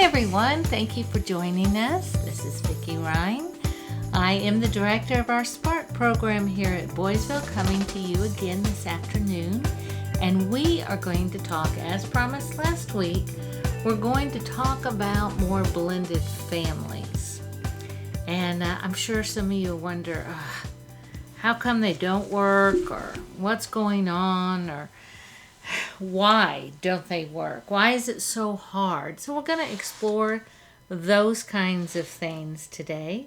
everyone. Thank you for joining us. This is Vicky Rine. I am the director of our Spark program here at Boysville, coming to you again this afternoon. And we are going to talk, as promised last week, we're going to talk about more blended families. And I'm sure some of you wonder, how come they don't work, or what's going on, or why don't they work? Why is it so hard? So we're going to explore those kinds of things today.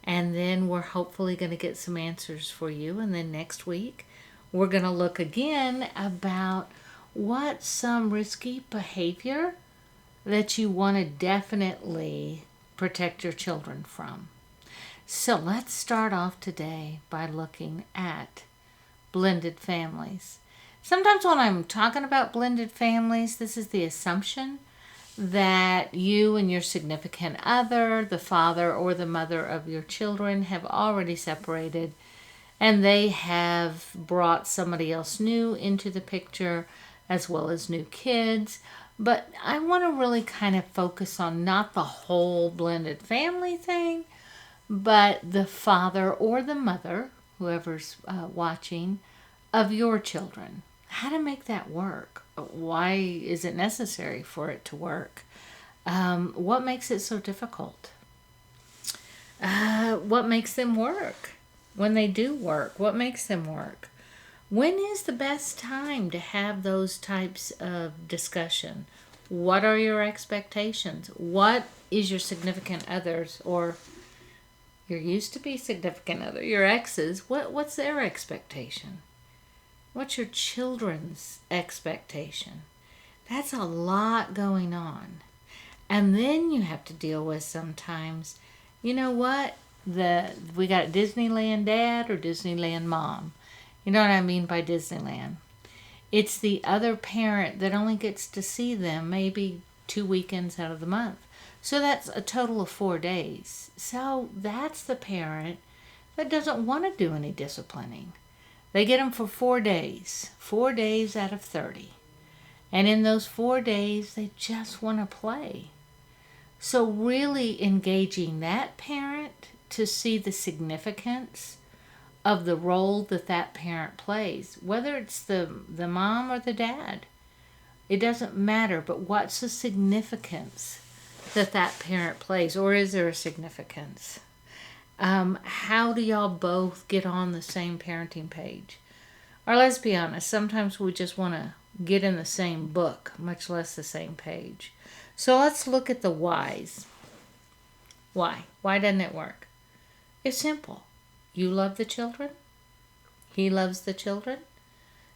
And then we're hopefully going to get some answers for you. And then next week, we're going to look again about what's some risky behavior that you want to definitely protect your children from. So let's start off today by looking at blended families. Sometimes when I'm talking about blended families, this is the assumption that you and your significant other, the father or the mother of your children, have already separated and they have brought somebody else new into the picture as well as new kids. But I want to really kind of focus on not the whole blended family thing, but the father or the mother, whoever's watching, of your children. How to make that work. Why is it necessary for it to work? What makes it so difficult? What makes them work? When they do work, what makes them work? When is the best time to have those types of discussion? What are your expectations? What is your significant others, or your used to be significant other, your exes, what's their expectation? What's your children's expectation? That's a lot going on. And then you have to deal with sometimes, you know what? We got Disneyland dad or Disneyland mom. You know what I mean by Disneyland? It's the other parent that only gets to see them maybe 2 weekends out of the month. So that's a total of 4 days. So that's the parent that doesn't want to do any disciplining. They get them for 4 days. 4 days out of 30. And in those 4 days, they just want to play. So really engaging that parent to see the significance of the role that that parent plays, whether it's the mom or the dad, it doesn't matter. But what's the significance that parent plays, or is there a significance? How do y'all both get on the same parenting page? Or let's be honest, sometimes we just want to get in the same book, much less the same page. So let's look at the whys. Why? Why doesn't it work? It's simple. You love the children. He loves the children.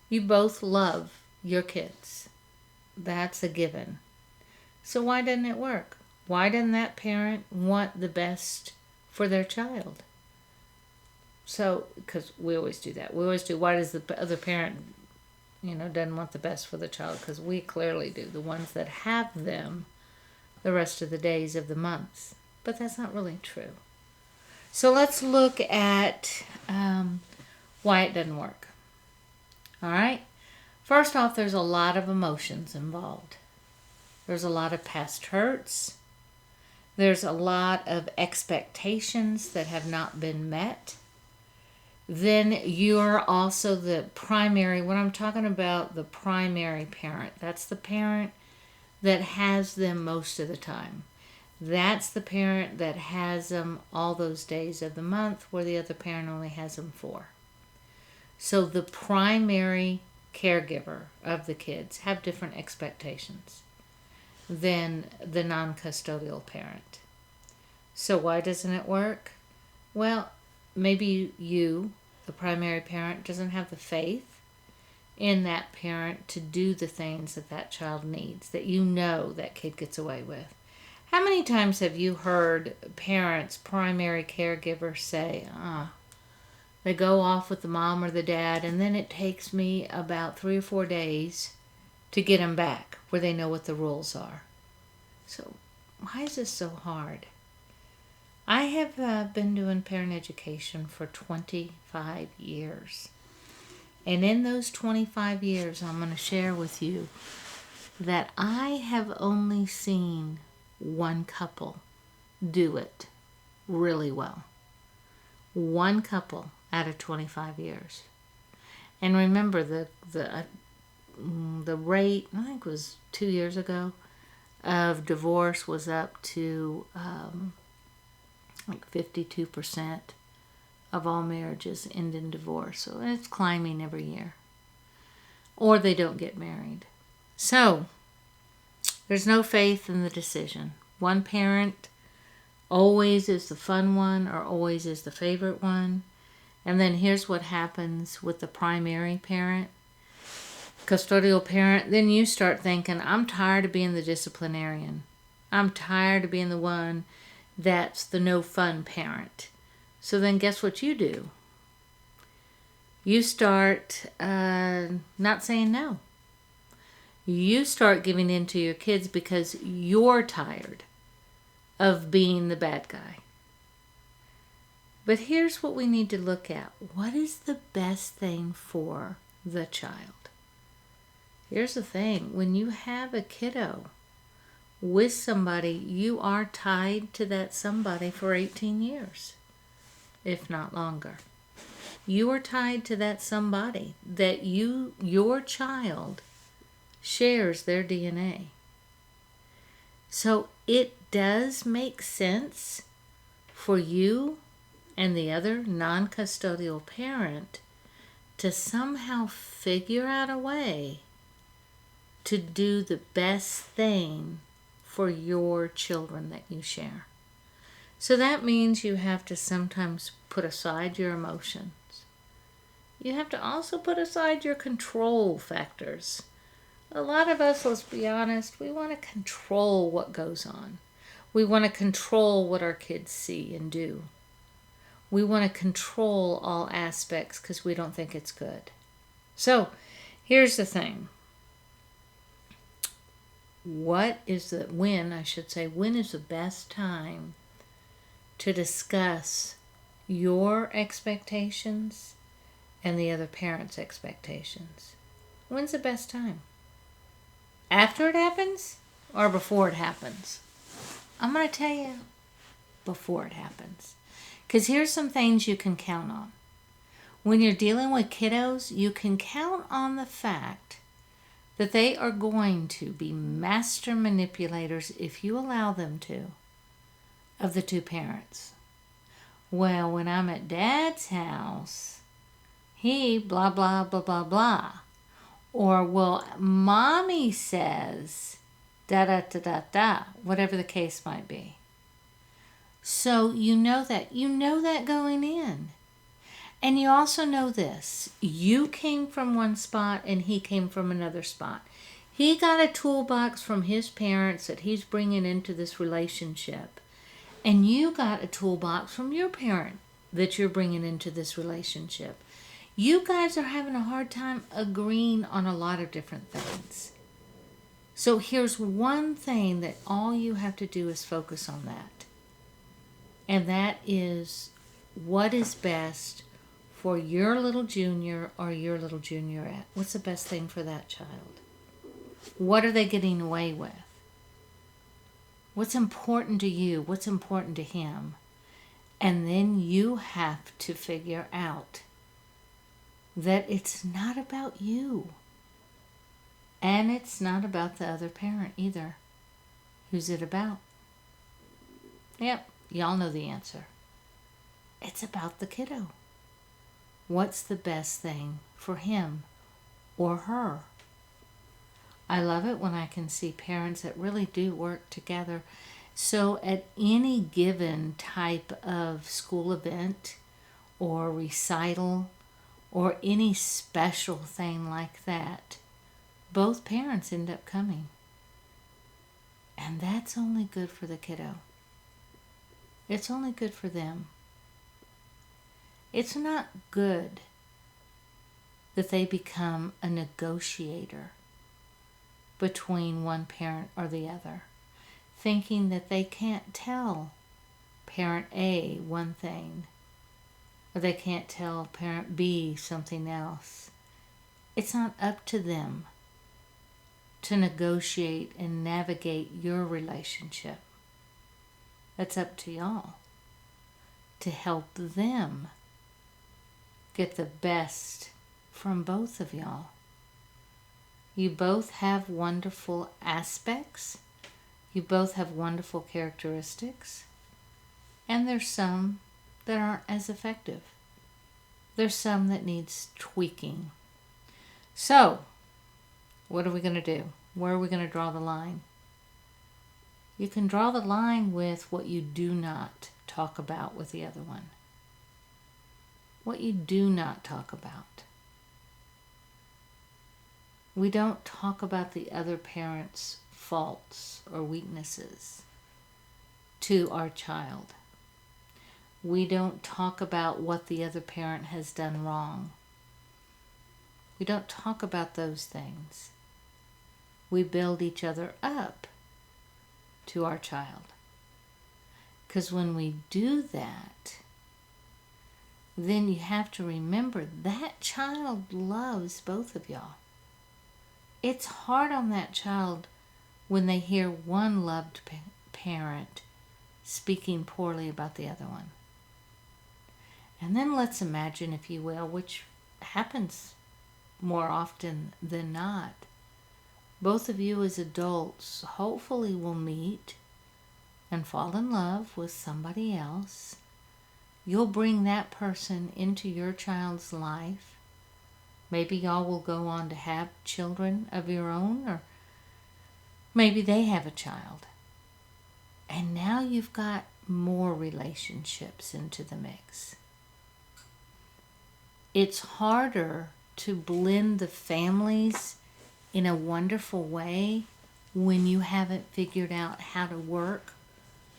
You both love your kids. That's a given. So why doesn't it work? Why doesn't that parent want the best for their child? So, because we always do that. We always do, why does the other parent, doesn't want the best for the child? Because we clearly do, the ones that have them the rest of the days of the months. But that's not really true. So let's look at why it doesn't work. All right? First off, there's a lot of emotions involved. There's a lot of past hurts. There's a lot of expectations that have not been met. Then you're also the primary, when I'm talking about the primary parent, that's the parent that has them most of the time. That's the parent that has them all those days of the month where the other parent only has them 4. So the primary caregiver of the kids have different expectations than the non-custodial parent. So why doesn't it work? Well, maybe you, the primary parent, doesn't have the faith in that parent to do the things that child needs, that that kid gets away with. How many times have you heard parents, primary caregivers say, they go off with the mom or the dad, and then it takes me about 3 or 4 days to get them back where they know what the rules are. So why is this so hard? I have been doing parent education for 25 years. And in those 25 years, I'm going to share with you that I have only seen one couple do it really well. One couple out of 25 years. And remember, the rate, I think it was 2 years ago, of divorce was up to like 52% of all marriages end in divorce. So it's climbing every year. Or they don't get married. So there's no faith in the decision. One parent always is the fun one or always is the favorite one. And then here's what happens with the primary parent, custodial parent. Then you start thinking, I'm tired of being the disciplinarian. I'm tired of being the one that's the no fun parent. So then guess what you do? You start not saying no. You start giving in to your kids because you're tired of being the bad guy. But here's what we need to look at. What is the best thing for the child? Here's the thing. When you have a kiddo with somebody, you are tied to that somebody for 18 years, if not longer. You are tied to that somebody that your child shares their DNA. So it does make sense for you and the other non-custodial parent to somehow figure out a way to do the best thing for your children that you share. So that means you have to sometimes put aside your emotions. You have to also put aside your control factors. A lot of us, let's be honest, we want to control what goes on. We want to control what our kids see and do. We want to control all aspects because we don't think it's good. So, here's the thing. When is the best time to discuss your expectations and the other parent's expectations? When's the best time? After it happens or before it happens? I'm going to tell you before it happens. Because here's some things you can count on. When you're dealing with kiddos, you can count on the fact that they are going to be master manipulators if you allow them to, of the two parents. Well, when I'm at Dad's house, he blah, blah, blah, blah, blah. Or, well, Mommy says da, da, da, da, da, whatever the case might be. So you know that. You know that going in. And you also know this. You came from one spot and he came from another spot. He got a toolbox from his parents that he's bringing into this relationship. And you got a toolbox from your parent that you're bringing into this relationship. You guys are having a hard time agreeing on a lot of different things. So here's one thing that all you have to do is focus on that. And that is what is best for your little junior or your little juniorette. What's the best thing for that child? What are they getting away with? What's important to you? What's important to him? And then you have to figure out that it's not about you. And it's not about the other parent either. Who's it about? Yep, y'all know the answer. It's about the kiddo. What's the best thing for him or her? I love it when I can see parents that really do work together. So at any given type of school event or recital or any special thing like that, both parents end up coming. And that's only good for the kiddo. It's only good for them. It's not good that they become a negotiator between one parent or the other, thinking that they can't tell parent A one thing, or they can't tell parent B something else. It's not up to them. to negotiate and navigate your relationship. That's up to y'all to help them get the best from both of y'all. You both have wonderful aspects. You both have wonderful characteristics. And there's some that aren't as effective. There's some that needs tweaking. So, what are we going to do? Where are we going to draw the line? You can draw the line with what you do not talk about with the other one. What you do not talk about. We don't talk about the other parent's faults or weaknesses to our child. We don't talk about what the other parent has done wrong. We don't talk about those things. We build each other up to our child. Because when we do that, then you have to remember that child loves both of y'all. It's hard on that child when they hear one loved parent speaking poorly about the other one. And then let's imagine, if you will, which happens more often than not, both of you as adults hopefully will meet and fall in love with somebody else. You'll bring that person into your child's life. Maybe y'all will go on to have children of your own, or maybe they have a child. And now you've got more relationships into the mix. It's harder to blend the families in a wonderful way when you haven't figured out how to work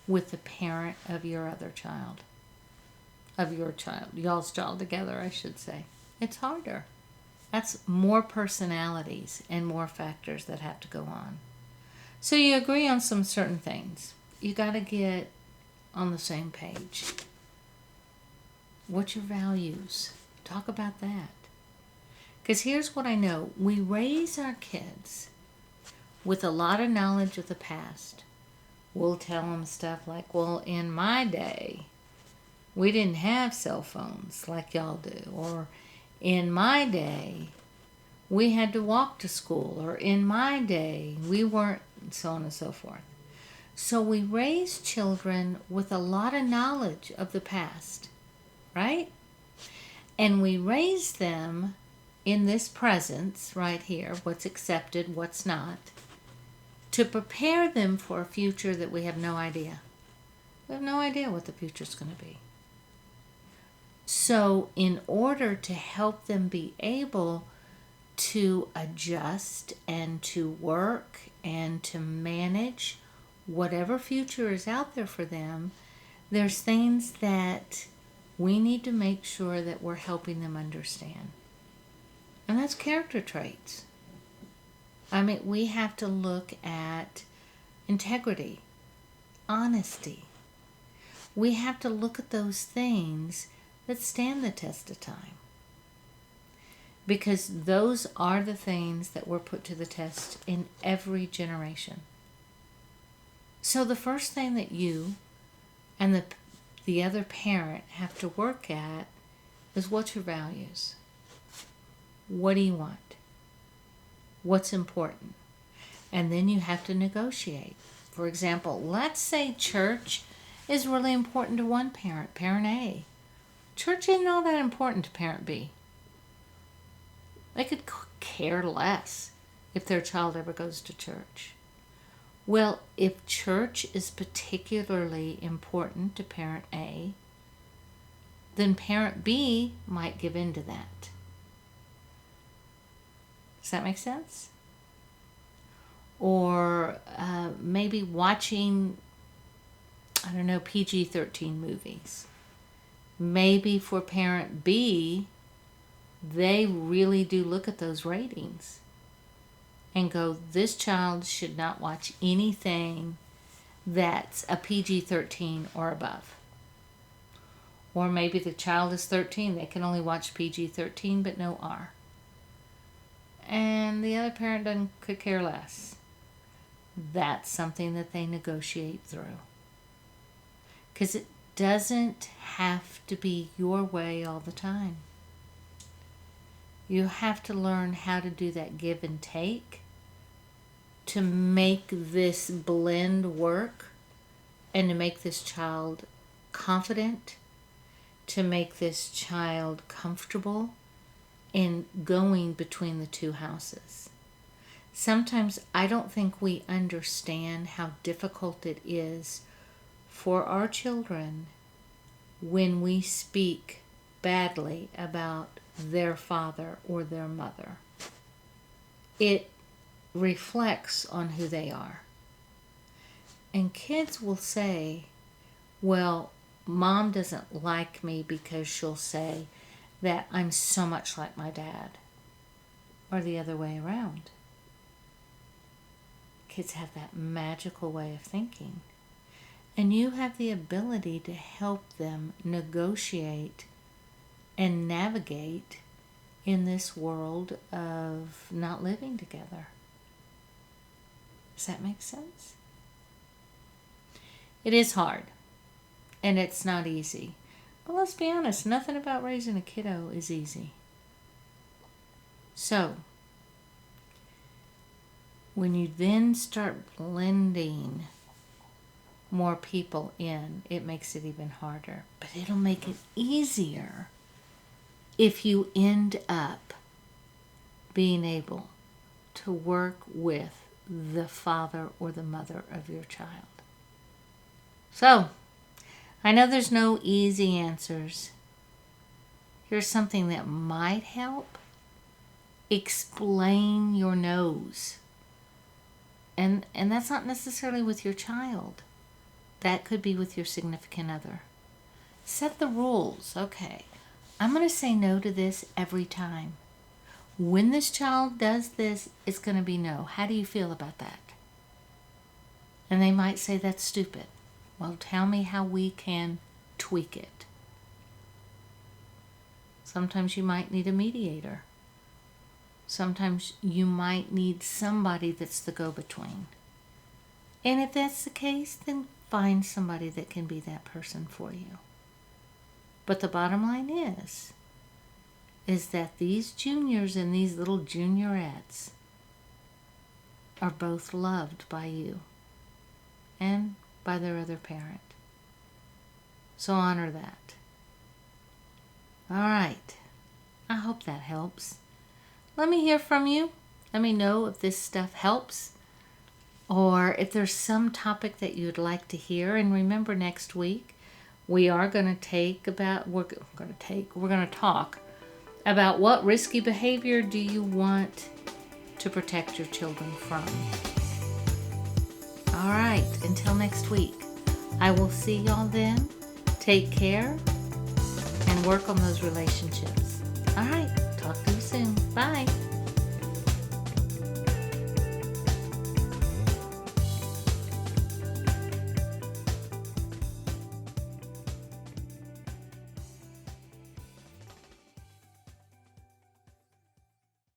with the parent of your other child. Of your child, y'all's child together, I should say. It's harder. That's more personalities and more factors that have to go on. So you agree on some certain things. You got to get on the same page. What's your values? Talk about that. Because here's what I know. We raise our kids with a lot of knowledge of the past. We'll tell them stuff like, well, in my day, we didn't have cell phones like y'all do. Or in my day, we had to walk to school. Or in my day, we weren't, so on and so forth. So we raise children with a lot of knowledge of the past, right? And we raise them in this presence right here, what's accepted, what's not, to prepare them for a future that we have no idea. We have no idea what the future's going to be. So in order to help them be able to adjust and to work and to manage whatever future is out there for them, there's things that we need to make sure that we're helping them understand. And that's character traits. I mean, we have to look at integrity, honesty. We have to look at those things that stand the test of time. Because those are the things that were put to the test in every generation. So the first thing that you and the other parent have to work at is, what's your values? What do you want? What's important? And then you have to negotiate. For example, let's say church is really important to one parent, parent A. Church isn't all that important to parent B. They could care less if their child ever goes to church. Well, if church is particularly important to parent A, then parent B might give in to that. Does that make sense? Or maybe watching, I don't know, PG-13 movies. Maybe for parent B, they really do look at those ratings and go, this child should not watch anything that's a PG-13 or above. Or maybe the child is 13, they can only watch PG-13 but no R. and the other parent could care less. That's something that they negotiate through. Because it doesn't have to be your way all the time. You have to learn how to do that give and take to make this blend work and to make this child confident, to make this child comfortable in going between the two houses. Sometimes I don't think we understand how difficult it is for our children when we speak badly about their father or their mother. It reflects on who they are. And kids will say, well, Mom doesn't like me because she'll say that I'm so much like my dad. Or the other way around. Kids have that magical way of thinking. And you have the ability to help them negotiate and navigate in this world of not living together. Does that make sense? It is hard. And it's not easy. But let's be honest, nothing about raising a kiddo is easy. So, when you then start blending more people in, it makes it even harder. But it'll make it easier if you end up being able to work with the father or the mother of your child. So, I know there's no easy answers. Here's something that might help. Explain your no's. And that's not necessarily with your child. That could be with your significant other. Set the rules. Okay, I'm going to say no to this every time. When this child does this, it's going to be no. How do you feel about that? And they might say that's stupid. Well, tell me how we can tweak it. Sometimes you might need a mediator. Sometimes you might need somebody that's the go-between. And if that's the case, then find somebody that can be that person for you. But the bottom line is that these juniors and these little juniorettes are both loved by you and by their other parent. So honor that. All right. I hope that helps. Let me hear from you. Let me know if this stuff helps or if there's some topic that you'd like to hear. And remember, next week we are going to talk about what risky behavior do you want to protect your children from. All right, until next week. I will see y'all then. Take care and work on those relationships. All right, talk to you soon. Bye.